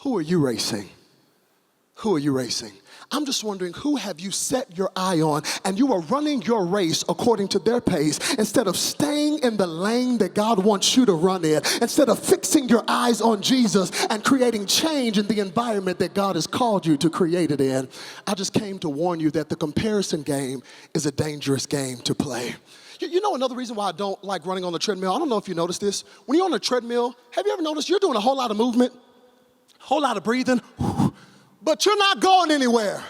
Who are you racing? Who are you racing? I'm just wondering, who have you set your eye on and you are running your race according to their pace instead of staying in the lane that God wants you to run in, instead of fixing your eyes on Jesus and creating change in the environment that God has called you to create it in. I just came to warn you that the comparison game is a dangerous game to play. You know another reason why I don't like running on the treadmill? I don't know if you noticed this. When you're on a treadmill, have you ever noticed you're doing a whole lot of movement, whole lot of breathing, but you're not going anywhere.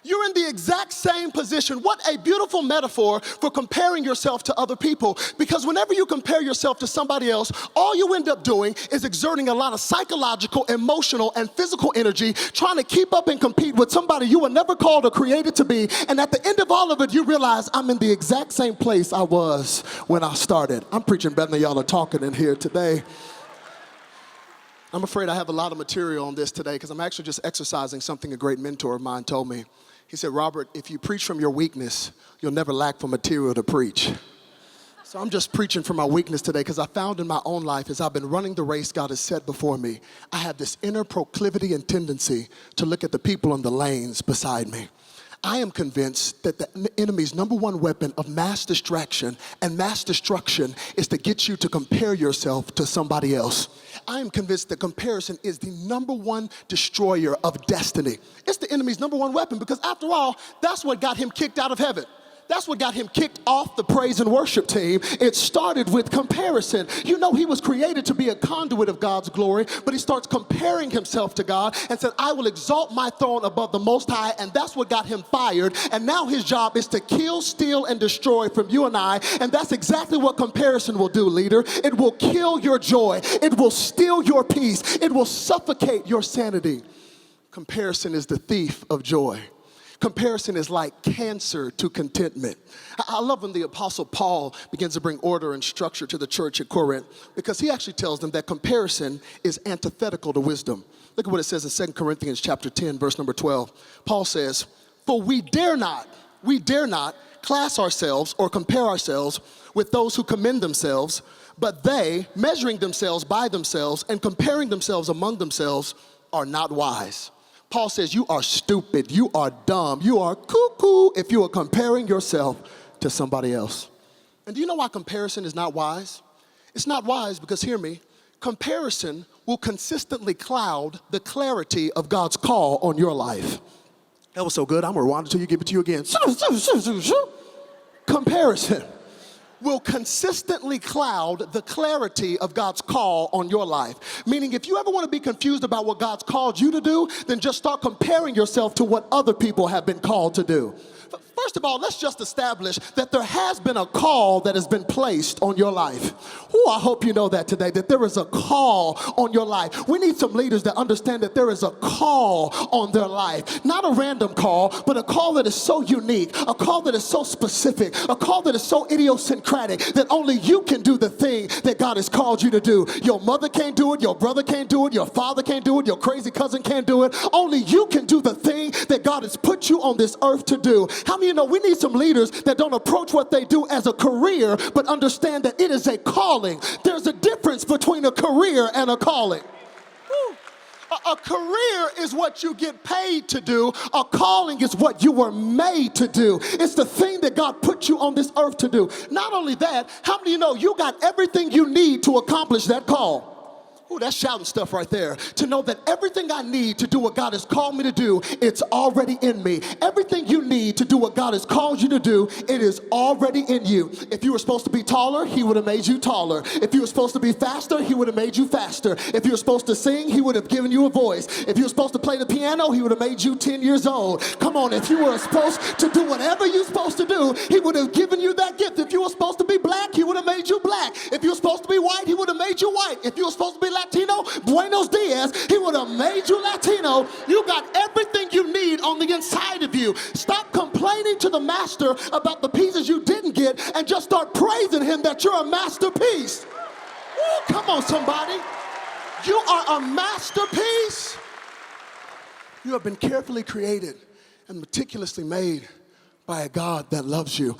You're in the exact same position. What a beautiful metaphor for comparing yourself to other people. Because whenever you compare yourself to somebody else, all you end up doing is exerting a lot of psychological, emotional, and physical energy trying to keep up and compete with somebody you were never called or created to be. And at the end of all of it, you realize I'm in the exact same place I was when I started. I'm preaching better than y'all are talking in here today. I'm afraid I have a lot of material on this today because I'm actually just exercising something a great mentor of mine told me. He said, Robert, if you preach from your weakness, you'll never lack for material to preach. So I'm just preaching from my weakness today because I found in my own life as I've been running the race God has set before me, I have this inner proclivity and tendency to look at the people in the lanes beside me. I am convinced that the enemy's number one weapon of mass distraction and mass destruction is to get you to compare yourself to somebody else. I am convinced that comparison is the number one destroyer of destiny. It's the enemy's number one weapon because after all, that's what got him kicked out of heaven. That's what got him kicked off the praise and worship team. It started with comparison. You know, he was created to be a conduit of God's glory, but he starts comparing himself to God and said, I will exalt my throne above the Most High, and that's what got him fired. And now his job is to kill, steal, and destroy from you and I, and that's exactly what comparison will do, leader. It will kill your joy. It will steal your peace. It will suffocate your sanity. Comparison is the thief of joy. Comparison is like cancer to contentment. I love when the Apostle Paul begins to bring order and structure to the church at Corinth because he actually tells them that comparison is antithetical to wisdom. Look at what it says in 2 Corinthians chapter 10, verse number 12. Paul says, for we dare not class ourselves or compare ourselves with those who commend themselves, but they, measuring themselves by themselves and comparing themselves among themselves, are not wise. Paul says you are stupid, you are dumb, you are cuckoo if you are comparing yourself to somebody else. And do you know why comparison is not wise? It's not wise because, hear me, comparison will consistently cloud the clarity of God's call on your life. That was so good, I'm gonna rewind it till you give it to you again. Comparison will consistently cloud the clarity of God's call on your life. Meaning if you ever want to be confused about what God's called you to do, then just start comparing yourself to what other people have been called to do. First of all, let's just establish that there has been a call that has been placed on your life. Oh, I hope you know that today, that there is a call on your life. We need some leaders that understand that there is a call on their life. Not a random call, but a call that is so unique, a call that is so specific, a call that is so idiosyncratic that only you can do the thing that God has called you to do. Your mother can't do it, your brother can't do it, your father can't do it, your crazy cousin can't do it. Only you can do the thing that God has put you on this earth to do. How many of you know we need some leaders that don't approach what they do as a career, but understand that it is a calling. There's a difference between a career and a calling. A career is what you get paid to do. A calling is what you were made to do. It's the thing that God put you on this earth to do. Not only that, how many of you know you got everything you need to accomplish that call? Ooh, that's shouting stuff right there. To know that everything I need to do what God has called me to do, it's already in me. Everything you need to do what God has called you to do, it is already in you. If you were supposed to be taller, he would have made you taller. If you were supposed to be faster, he would have made you faster. If you were supposed to sing, he would have given you a voice. If you were supposed to play the piano, he would have made you 10 years old. Come on, if you were supposed to do whatever you're supposed to do, he would have given you that gift. If you were supposed to be black, he would have made you black. If you were supposed to be white, he would have made you white. If you were supposed to be Latino, Buenos Dias, he would have made you Latino. You got everything you need on the inside of you. Stop complaining to the master about the pieces you didn't get and just start praising him that you're a masterpiece. Ooh, come on, somebody. You are a masterpiece. You have been carefully created and meticulously made by a God that loves you.